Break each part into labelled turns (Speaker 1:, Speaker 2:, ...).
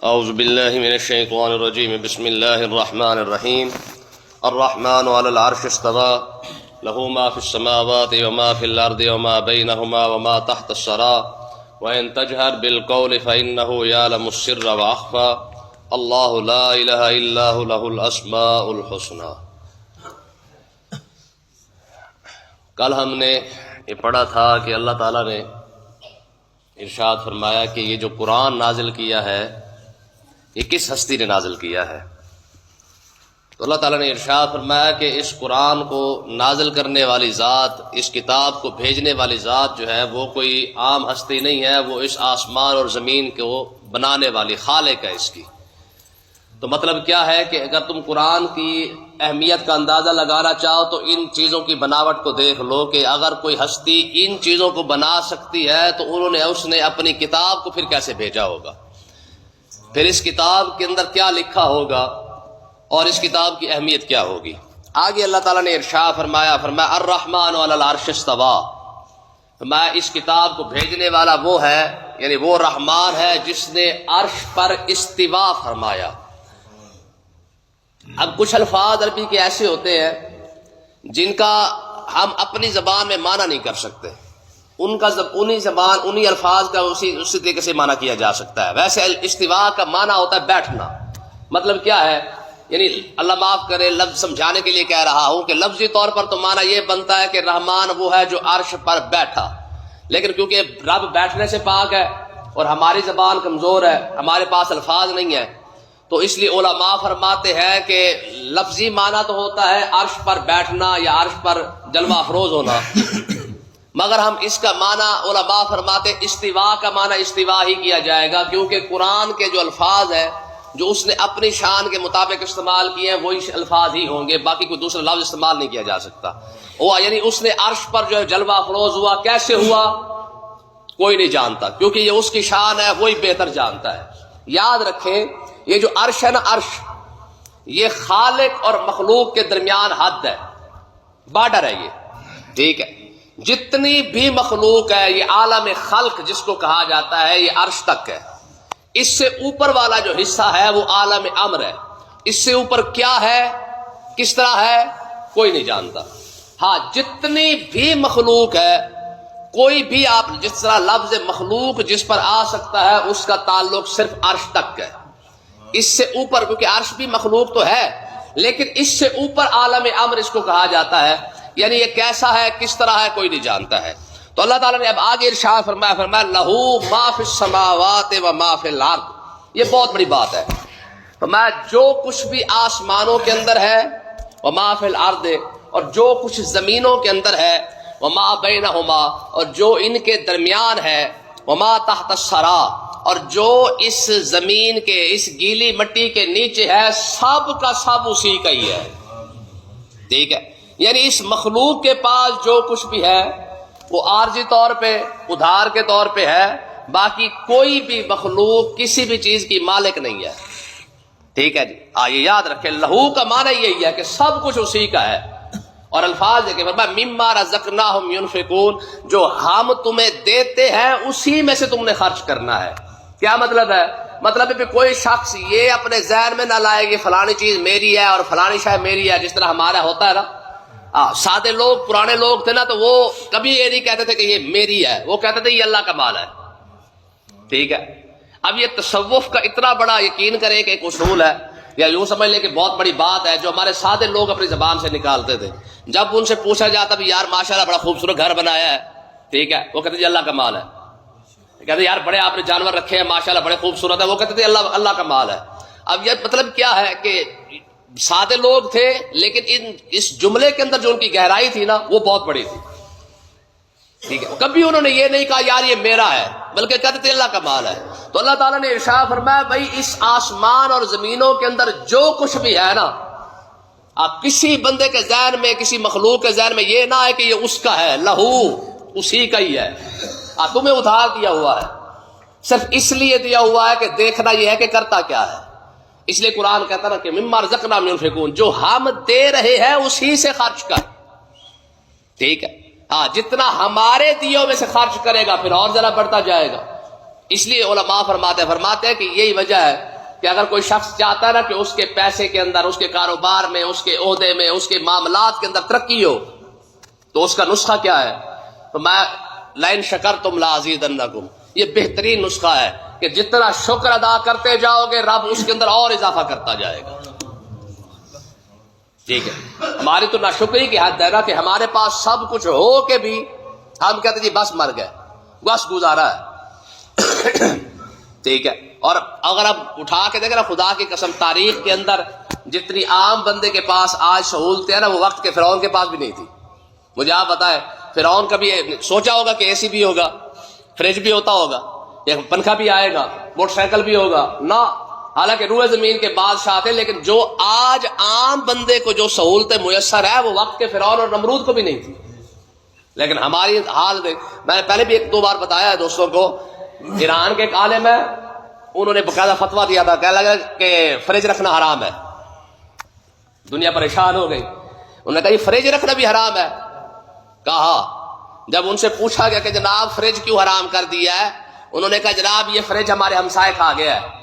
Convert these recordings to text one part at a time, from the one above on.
Speaker 1: اعوذ باللہ من الشیطان الرجیم بسم اللہ الرحمن الرحیم الرحمن علی العرش استوى له ما في السماوات وما في الارض وما بينهما وما تحت الثرى وان تجهر بالقول فانه يعلم السر واخفى اللہ لا الہ الا هو له الاسماء الحسنى۔ کل ہم نے یہ پڑھا تھا کہ اللہ تعالیٰ نے ارشاد فرمایا کہ یہ جو قرآن نازل کیا ہے یہ کس ہستی نے نازل کیا ہے؟ تو اللہ تعالیٰ نے ارشاد فرمایا کہ اس قرآن کو نازل کرنے والی ذات، اس کتاب کو بھیجنے والی ذات جو ہے وہ کوئی عام ہستی نہیں ہے، وہ اس آسمان اور زمین کو بنانے والی خالق ہے اس کی۔ تو مطلب کیا ہے کہ اگر تم قرآن کی اہمیت کا اندازہ لگانا چاہو تو ان چیزوں کی بناوٹ کو دیکھ لو کہ اگر کوئی ہستی ان چیزوں کو بنا سکتی ہے تو اس نے اپنی کتاب کو پھر کیسے بھیجا ہوگا، پھر اس کتاب کے اندر کیا لکھا ہوگا اور اس کتاب کی اہمیت کیا ہوگی۔ آگے اللہ تعالیٰ نے ارشاد فرمایا الرحمن علی العرش استوى، فرمایا اس کتاب کو بھیجنے والا وہ ہے، یعنی وہ رحمان ہے جس نے عرش پر استوا فرمایا۔ اب کچھ الفاظ عربی کے ایسے ہوتے ہیں جن کا ہم اپنی زبان میں معنی نہیں کر سکتے، انہی الفاظ کا اسی طریقے سے معنی کیا جا سکتا ہے۔ ویسے استوا کا معنی ہوتا ہے بیٹھنا۔ مطلب کیا ہے؟ یعنی اللہ معاف کرے لفظ سمجھانے کے لیے کہہ رہا ہوں کہ لفظی طور پر تو معنی یہ بنتا ہے کہ رحمان وہ ہے جو عرش پر بیٹھا، لیکن کیونکہ رب بیٹھنے سے پاک ہے اور ہماری زبان کمزور ہے، ہمارے پاس الفاظ نہیں ہے، تو اس لیے علماء فرماتے ہیں کہ لفظی معنی تو ہوتا ہے عرش پر بیٹھنا یا عرش پر جلوہ افروز ہونا، مگر ہم اس کا معنی علماء فرماتے استوا کا معنی استوا ہی کیا جائے گا، کیونکہ قرآن کے جو الفاظ ہیں جو اس نے اپنی شان کے مطابق استعمال کیے ہیں وہی الفاظ ہی ہوں گے، باقی کوئی دوسرا لفظ استعمال نہیں کیا جا سکتا۔ یعنی اس نے عرش پر جو ہے جلوہ افروز ہوا، کیسے ہوا کوئی نہیں جانتا، کیونکہ یہ اس کی شان ہے، وہی بہتر جانتا ہے۔ یاد رکھیں یہ جو عرش ہے نا، عرش یہ خالق اور مخلوق کے درمیان حد ہے، بارڈر ہے یہ، ٹھیک ہے؟ جتنی بھی مخلوق ہے یہ عالم خلق جس کو کہا جاتا ہے یہ عرش تک ہے۔ اس سے اوپر والا جو حصہ ہے وہ عالم امر ہے، اس سے اوپر کیا ہے کس طرح ہے کوئی نہیں جانتا۔ ہاں جتنی بھی مخلوق ہے، کوئی بھی آپ جس طرح لفظ مخلوق جس پر آ سکتا ہے اس کا تعلق صرف عرش تک ہے، اس سے اوپر، کیونکہ عرش بھی مخلوق تو ہے لیکن اس سے اوپر عالم امر اس کو کہا جاتا ہے، یعنی یہ کیسا ہے کس طرح ہے کوئی نہیں جانتا ہے۔ تو اللہ تعالیٰ نے اب آگے ارشاد فرمایا لہو ما فی السماوات و ما فی الارض، یہ بہت بڑی بات ہے۔ فرمایا جو کچھ بھی آسمانوں کے اندر ہے وما فی الارض، اور جو کچھ زمینوں کے اندر ہے، وما بینہما، اور جو ان کے درمیان ہے، وما تحت الثری، اور جو اس زمین کے اس گیلی مٹی کے نیچے ہے، سب کا سب اسی کا ہی ہے، ٹھیک ہے؟ یعنی اس مخلوق کے پاس جو کچھ بھی ہے وہ عارضی طور پہ ادھار کے طور پہ ہے، باقی کوئی بھی مخلوق کسی بھی چیز کی مالک نہیں ہے، ٹھیک ہے جی؟ یہ یاد رکھیں لہو کا معنی یہی ہے کہ سب کچھ اسی کا ہے، اور الفاظ ہے کہ مما رزقناہم ينفقون، جو ہم تمہیں دیتے ہیں اسی میں سے تم نے خرچ کرنا ہے۔ کیا مطلب ہے؟ مطلب ہے کہ کوئی شخص یہ اپنے ذہن میں نہ لائے کہ فلانی چیز میری ہے اور فلانی شے میری ہے، جس طرح ہمارا ہوتا ہے نا، سادے لوگ پرانے لوگ تھے نا تو وہ کبھی یہ نہیں کہتے تھے کہ یہ میری ہے، وہ کہتے تھے یہ اللہ کا مال ہے، ٹھیک ہے؟ اب یہ تصوف کا اتنا بڑا یقین کرے کہ ایک اصول ہے، یا یوں سمجھ لیں کہ بہت بڑی بات ہے جو ہمارے سادے لوگ اپنی زبان سے نکالتے تھے، جب ان سے پوچھا جاتا بھی یار ماشاءاللہ بڑا خوبصورت گھر بنایا ہے، ٹھیک ہے؟ وہ کہتے تھے اللہ کا مال ہے۔ کہتے یار بڑے آپ نے جانور رکھے ہیں ماشاءاللہ بڑے خوبصورت ہے، وہ کہتے تھے اللہ کا مال ہے۔ اب یہ مطلب کیا ہے کہ سادے لوگ تھے لیکن اس جملے کے اندر جو ان کی گہرائی تھی نا وہ بہت بڑی تھی، ٹھیک ہے؟ کبھی انہوں نے یہ نہیں کہا یار یہ میرا ہے، بلکہ کہتے تھے اللہ کا مال ہے۔ تو اللہ تعالیٰ نے ارشاد فرمایا بھائی اس آسمان اور زمینوں کے اندر جو کچھ بھی ہے نا، آپ کسی بندے کے ذہن میں کسی مخلوق کے ذہن میں یہ نہ ہے کہ یہ اس کا ہے، لہو اسی کا ہی ہے، تمہیں ادھار دیا ہوا ہے، صرف اس لیے دیا ہوا ہے کہ دیکھنا یہ ہے کہ کرتا کیا ہے۔ اس لیے قرآن کہتا نا کہ مما رزقناہم ينفقون، جو ہم دے رہے ہیں اسی سے خرچ کر، ٹھیک ہے؟ جتنا ہمارے دیوں میں سے خرچ کرے گا پھر اور ذرا بڑھتا جائے گا۔ اس لیے علماء فرماتے ہیں کہ یہی وجہ ہے کہ اگر کوئی شخص چاہتا ہے نا کہ اس کے پیسے کے اندر، اس کے کاروبار میں، اس کے عہدے میں، اس کے معاملات کے اندر ترقی ہو، تو اس کا نسخہ کیا ہے؟ تو میں لئن شکرتم لازیدنکم، یہ بہترین نسخہ ہے کہ جتنا شکر ادا کرتے جاؤ گے رب اس کے اندر اور اضافہ کرتا جائے گا. ٹھیک ہے، ہماری تو ناشکری کی حد ہے نا کہ ہمارے پاس سب کچھ ہو کے بھی ہم کہتے جی بس مر گئے، بس گزارا ہے. ٹھیک ہے، اور اگر اب اٹھا کے دیکھیں نا، خدا کی قسم تاریخ کے اندر جتنی عام بندے کے پاس آج سہولتیں ہیں نا، وہ وقت کے فرعون کے پاس بھی نہیں تھی. مجھے آپ بتائیں، فرعون کبھی سوچا ہوگا کہ اے سی بھی ہوگا، فریج بھی ہوتا ہوگا، ایک پنکھا بھی آئے گا، موٹر سائیکل بھی ہوگا؟ نہ. حالانکہ روئے زمین کے بادشاہ تھے، لیکن جو آج عام بندے کو جو سہولتیں میسر ہے وہ وقت کے فرعون اور نمرود کو بھی نہیں تھی. لیکن ہماری حال دیکھ، میں نے پہلے بھی ایک دو بار بتایا ہے دوستوں کو، ایران کے ایک عالم ہے، انہوں نے باقاعدہ فتویٰ دیا تھا، کہنے لگا کہ فریج رکھنا حرام ہے. دنیا پریشان ہو گئی. انہوں نے کہا یہ فریج رکھنا بھی حرام ہے. کہا جب ان سے پوچھا گیا کہ جناب فریج کیوں حرام کر دیا ہے، انہوں نے کہا جناب یہ فریج ہمارے ہمسائے کھا گیا ہے،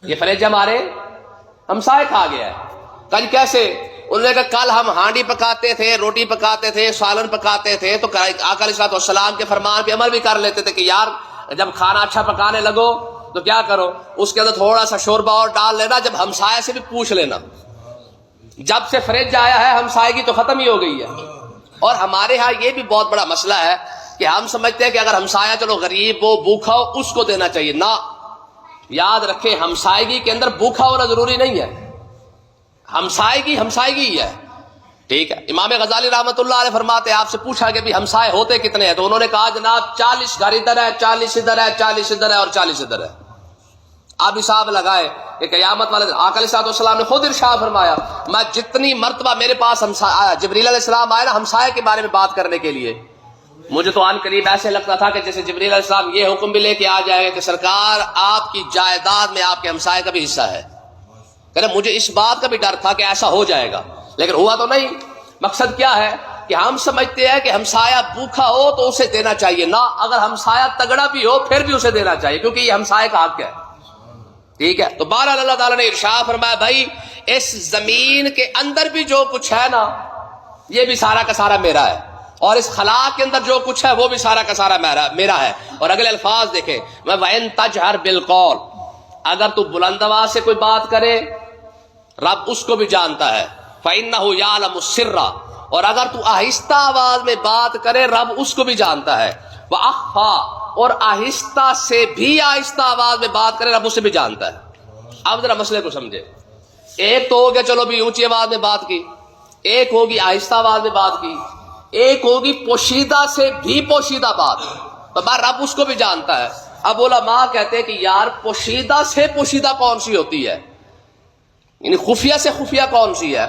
Speaker 1: یہ فریج ہمارے ہمسائے کھا گیا ہے. کل کیسے؟ انہوں نے کہا کل ہم ہانڈی پکاتے تھے، روٹی پکاتے تھے، سالن پکاتے تھے، تو آقا علیہ السلام کے فرمان پہ عمل بھی کر لیتے تھے کہ یار جب کھانا اچھا پکانے لگو تو کیا کرو، اس کے اندر تھوڑا سا شوربہ اور ڈال لینا، جب ہمسائے سے بھی پوچھ لینا. جب سے فریج آیا ہے ہمسائیگی تو ختم ہی ہو گئی ہے. اور ہمارے ہاں یہ بھی بہت بڑا مسئلہ ہے کہ ہم سمجھتے ہیں کہ اگر ہمسایہ چلو غریب ہو، بھوکھا ہو، اس کو دینا چاہیے. نہ، یاد رکھیں ہمسائیگی کے اندر بھوکھا ہونا ضروری نہیں ہے، ہمسائیگی ہمسائیگی ہی ہے. ٹھیک ہے، امام غزالی رحمۃ اللہ علیہ فرماتے ہیں، آپ سے پوچھا کہ بھی ہمسائے ہوتے کتنے ہیں، تو انہوں نے کہا جناب 40 گھر ادھر ہے، 40 ادھر ہے، 40 ادھر ہے اور 40 ادھر ہے. آپ حساب لگائے کہ قیامت والے آقا علیہ السلام نے خود ارشاد فرمایا، میں جتنی مرتبہ میرے پاس جبریل علیہ السلام آئے نا ہمسائے کے بارے میں بات کرنے کے لیے، مجھے تو عن قریب ایسے لگتا تھا کہ جیسے جبریل علیہ السلام یہ حکم بھی لے کے آ جائے گا کہ سرکار آپ کی جائیداد میں آپ کے ہمسائے کا بھی حصہ ہے. کہ مجھے اس بات کا بھی ڈر تھا کہ ایسا ہو جائے گا، لیکن ہوا تو نہیں. مقصد کیا ہے کہ ہم سمجھتے ہیں کہ ہمسایہ بھوکا ہو تو اسے دینا چاہیے. نہ، اگر ہمسایہ تگڑا بھی ہو پھر بھی اسے دینا چاہیے، کیونکہ یہ ہمسائے کا حق ہے. ٹھیک ہے، تو بہرحال اللہ تعالیٰ نے ارشاد فرمایا بھائی اس زمین کے اندر بھی جو کچھ ہے نا یہ بھی سارا کا سارا میرا ہے، اور اس خلا کے اندر جو کچھ ہے وہ بھی سارا کا سارا میرا ہے. اور اگلے الفاظ دیکھیں، میں وَإِن تَجْهَرْ بِالْقَوْلِ، اگر تو بلند آواز سے کوئی بات کرے رب اس کو بھی جانتا ہے. فَإِنَّهُ يَعْلَمُ السِّرَّ، اور اگر تو آہستہ آواز میں بات کرے رب اس کو بھی جانتا ہے. وَأَخْفَى، اور آہستہ سے بھی آہستہ آواز میں بات کرے رب اسے بھی جانتا ہے. اب ذرا مسئلے کو سمجھے. ایک تو ہو گیا چلو بھی اونچی آواز میں بات کی، ایک ہوگی آہستہ آواز میں بات کی، ایک ہوگی پوشیدہ سے بھی پوشیدہ بات، تو رب اس کو بھی جانتا ہے. اب علماء کہتے ہیں کہ یار پوشیدہ سے پوشیدہ کون سی ہوتی ہے، یعنی خفیہ سے خفیہ کون سی ہے؟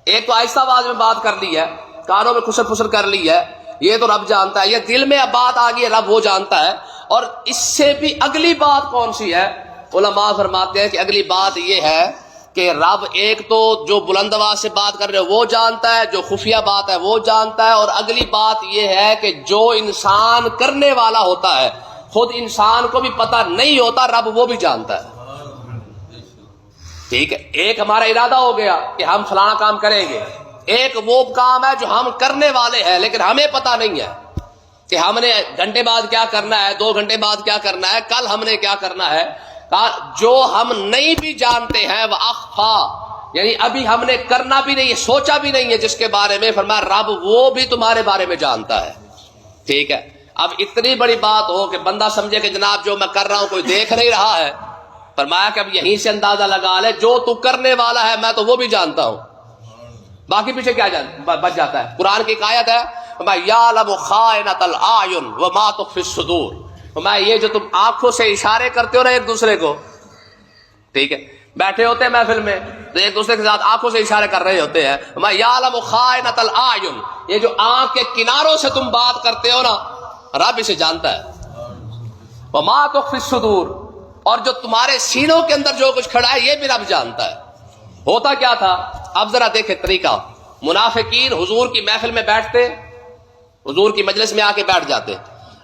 Speaker 1: ایک تو آہستہ آواز میں بات کر لی ہے، کانوں میں خسر پھسر کر لی ہے، یہ تو رب جانتا ہے. یہ دل میں اب بات آ گئی ہے رب وہ جانتا ہے. اور اس سے بھی اگلی بات کون سی ہے؟ علماء فرماتے ہیں کہ اگلی بات یہ ہے کہ رب ایک تو جو بلند آواز سے بات کر رہے وہ جانتا ہے، جو خفیہ بات ہے وہ جانتا ہے، اور اگلی بات یہ ہے کہ جو انسان کرنے والا ہوتا ہے خود انسان کو بھی پتہ نہیں ہوتا رب وہ بھی جانتا ہے. ٹھیک ہے، ایک ہمارا ارادہ ہو گیا کہ ہم فلانا کام کریں گے، ایک وہ کام ہے جو ہم کرنے والے ہیں لیکن ہمیں پتہ نہیں ہے کہ ہم نے گھنٹے بعد کیا کرنا ہے، 2 گھنٹے بعد کیا کرنا ہے، کل ہم نے کیا کرنا ہے. جو ہم نہیں بھی جانتے ہیں وہ اخفا، یعنی ابھی ہم نے کرنا بھی نہیں ہے، سوچا بھی نہیں ہے جس کے بارے میں، فرمایا رب وہ بھی تمہارے بارے میں جانتا ہے. ٹھیک ہے، اب اتنی بڑی بات ہو کہ بندہ سمجھے کہ جناب جو میں کر رہا ہوں کوئی دیکھ نہیں رہا ہے، فرمایا کہ اب یہیں سے اندازہ لگا لے جو تو کرنے والا ہے میں تو وہ بھی جانتا ہوں، باقی پیچھے کیا بچ جاتا ہے. قرآن کی ایک آیت ہے یعلم خائنۃ الاعین وما تخفی الصدور، یہ جو تم آنکھوں سے اشارے کرتے ہو نا ایک دوسرے کو، ٹھیک ہے، بیٹھے ہوتے ہیں محفل میں تو ایک دوسرے کے ساتھ آنکھوں سے اشارے کر رہے ہوتے ہیں. یعلم خائنۃ الاعین، یہ جو آنکھ کے کناروں سے تم بات کرتے ہو نا رب اسے جانتا ہے. وما تخفی الصدور، اور جو تمہارے سینوں کے اندر جو کچھ کھڑا ہے یہ بھی رب جانتا ہے. ہوتا کیا تھا، اب ذرا دیکھیں طریقہ. منافقین حضور کی محفل میں بیٹھتے، حضور کی مجلس میں آ کے بیٹھ جاتے،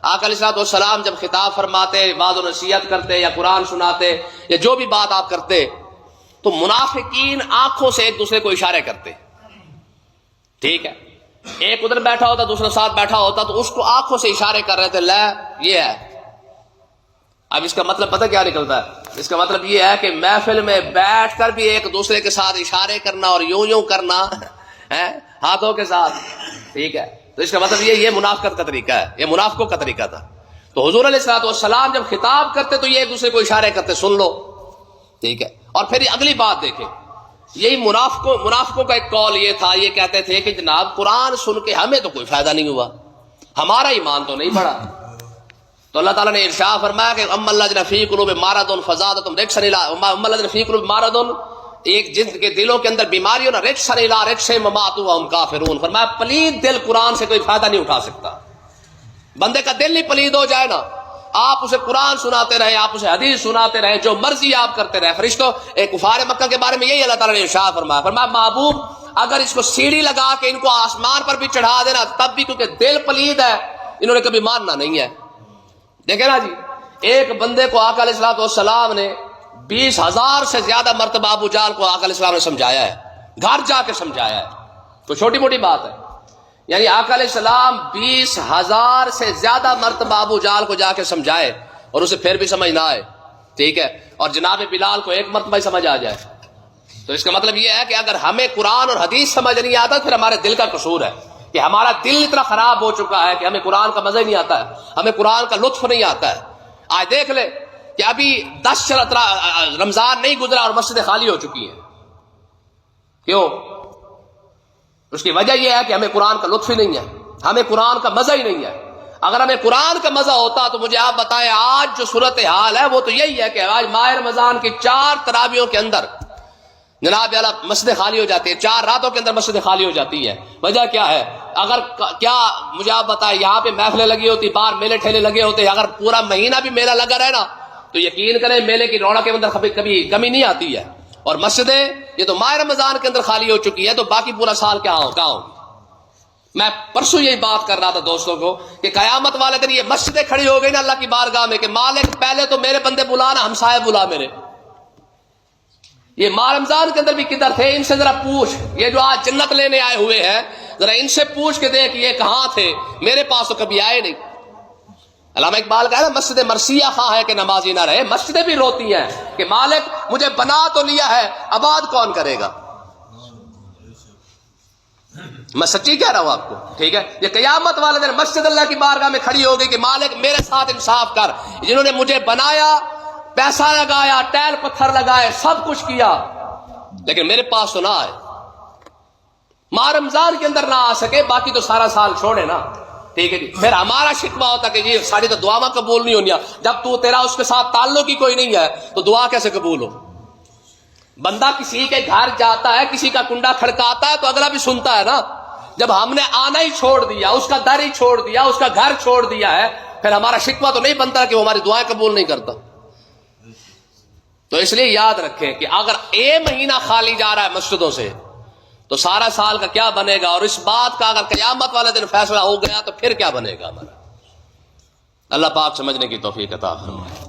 Speaker 1: آقا علیہ الصلوۃ والسلام جب خطاب فرماتے، وعظ و نصیحت کرتے یا قرآن سناتے یا جو بھی بات آپ کرتے، تو منافقین آنکھوں سے ایک دوسرے کو اشارے کرتے. ٹھیک ہے، ایک ادھر بیٹھا ہوتا دوسرا ساتھ بیٹھا ہوتا تو اس کو آنکھوں سے اشارے کر رہے تھے، لے یہ ہے. اب اس کا مطلب پتہ کیا نکلتا ہے؟ اس کا مطلب یہ ہے کہ محفل میں بیٹھ کر بھی ایک دوسرے کے ساتھ اشارے کرنا اور یوں یوں کرنا ہے ہاتھوں کے ساتھ. ٹھیک ہے، تو اس کا مطلب یہ منافقت کا طریقہ ہے، یہ منافقوں کا طریقہ تھا. تو حضور علیہ الصلوۃ والسلام جب خطاب کرتے تو یہ ایک دوسرے کو اشارے کرتے، سن لو. ٹھیک ہے، اور پھر اگلی بات دیکھیں، یہی منافقوں کا ایک قول یہ تھا، یہ کہتے تھے کہ جناب قرآن سن کے ہمیں تو کوئی فائدہ نہیں ہوا، ہمارا ایمان تو نہیں بڑھا. تو اللہ تعالیٰ نے ارشاد فرمایا کہ اما الذین فی قلوبہم مرض فزادتہم رجسا اما الذین فی قلوبہم مرض، ایک جن کے دلوں کے اندر بیماری ہو نا، رجسا الی رجسہم وماتوا وہم کافرون. فرمایا پلید دل قرآن سے کوئی فائدہ نہیں اٹھا سکتا. بندے کا دل نہیں پلید ہو جائے نا، آپ اسے قرآن سناتے رہے، آپ اسے حدیث سناتے رہے، جو مرضی آپ کرتے رہے. فرشتوں کفار مکہ کے بارے میں یہی اللہ تعالیٰ نے ارشاد فرمایا، فرمایا محبوب اگر اس کو سیڑھی لگا کے ان کو آسمان پر بھی چڑھا دینا تب بھی، کیونکہ دل پلید ہے، انہوں نے کبھی ماننا نہیں ہے. دیکھیں نا جی، ایک بندے کو آقا علیہ الصلوۃ والسلام نے 20,000 سے زیادہ مرتبہ ابو جہل کو آقا علیہ السلام نے سمجھایا ہے، گھر جا کے سمجھایا ہے. تو چھوٹی موٹی بات ہے، یعنی آقا علیہ السلام 20,000 سے زیادہ مرتبہ ابو جہل کو جا کے سمجھائے اور اسے پھر بھی سمجھ نہ آئے. ٹھیک ہے، اور جناب بلال کو ایک مرتبہ ہی سمجھ آ جائے. تو اس کا مطلب یہ ہے کہ اگر ہمیں قرآن اور حدیث سمجھ نہیں آتا پھر ہمارے دل کا قصور ہے، کہ ہمارا دل اتنا خراب ہو چکا ہے کہ ہمیں قرآن کا مزہ ہی نہیں آتا ہے، ہمیں قرآن کا لطف نہیں آتا ہے. آج دیکھ لے کہ ابھی 10 رمضان نہیں گزرا اور مسجدیں خالی ہو چکی ہیں. کیوں؟ اس کی وجہ یہ ہے کہ ہمیں قرآن کا لطف ہی نہیں ہے، ہمیں قرآن کا مزہ ہی نہیں ہے. اگر ہمیں قرآن کا مزہ ہوتا تو مجھے آپ بتائیں آج جو صورتحال ہے وہ تو یہی ہے کہ آج ماہ رمضان کی 4 تراویحوں کے اندر جناب اعلیٰ مسجدیں خالی ہو جاتی ہیں، 4 راتوں کے اندر مسجدیں خالی ہو جاتی ہیں. وجہ کیا ہے؟ اگر کیا مجھے آپ بتائیں یہاں پہ محفلیں لگی ہوتی، باہر میلے ٹھیلے لگے ہوتے، اگر پورا مہینہ بھی میلہ لگا رہے نا تو یقین کریں میلے کی رونق کے اندر کبھی کمی نہیں آتی ہے. اور مسجدیں یہ تو ماہ رمضان کے اندر خالی ہو چکی ہے، تو باقی پورا سال کہاں ہوگی؟ میں پرسوں یہی بات کر رہا تھا دوستوں کو کہ قیامت والے دن یہ مسجدیں کھڑی ہو گئی نا اللہ کی بارگاہ میں کہ مالک پہلے تو میرے بندے بلا نا، ہمسائے بلا میرے. یہ ماہ رمضان کے اندر بھی کدھر تھے؟ ان سے ذرا پوچھ، یہ جو آج جنت لینے آئے ہوئے ہیں ذرا ان سے پوچھ کے دیکھ یہ کہاں تھے، میرے پاس تو کبھی آئے نہیں. علامہ اقبال کہا نا مسجد مرثیہ خواہ ہے کہ نمازی نہ رہے. مسجدیں بھی روتی ہیں کہ مالک مجھے بنا تو لیا ہے، آباد کون کرے گا؟ میں سچی کہہ رہا ہوں آپ کو. ٹھیک ہے، یہ قیامت والے دن مسجد اللہ کی بارگاہ میں کھڑی ہوگی کہ مالک میرے ساتھ انصاف کر، جنہوں نے مجھے بنایا، پیسہ لگایا، ٹائل پتھر لگائے، سب کچھ کیا، لیکن میرے پاس تو نہ آئے. ماہ رمضان کے اندر نہ آ سکے، باقی تو سارا سال چھوڑے نا. ٹھیک ہے جی، پھر ہمارا شکوہ ہوتا کہ جی ساری تو دعا قبول نہیں ہونی. جب تیرا اس کے ساتھ تعلق ہی کوئی نہیں ہے تو دعا کیسے قبول ہو؟ بندہ کسی کے گھر جاتا ہے، کسی کا کنڈا کھڑکاتا ہے تو اگلا بھی سنتا ہے نا. جب ہم نے آنا ہی چھوڑ دیا، اس کا در ہی چھوڑ دیا، اس کا گھر چھوڑ دیا ہے، پھر ہمارا شکوہ تو نہیں بنتا کہ وہ ہماری دعائیں قبول نہیں کرتا. تو اس لیے یاد رکھیں کہ اگر ایک مہینہ خالی جا رہا ہے مسجدوں سے تو سارا سال کا کیا بنے گا، اور اس بات کا اگر قیامت والے دن فیصلہ ہو گیا تو پھر کیا بنے گا ہمارا. اللہ پاک سمجھنے کی توفیق عطا فرمائے.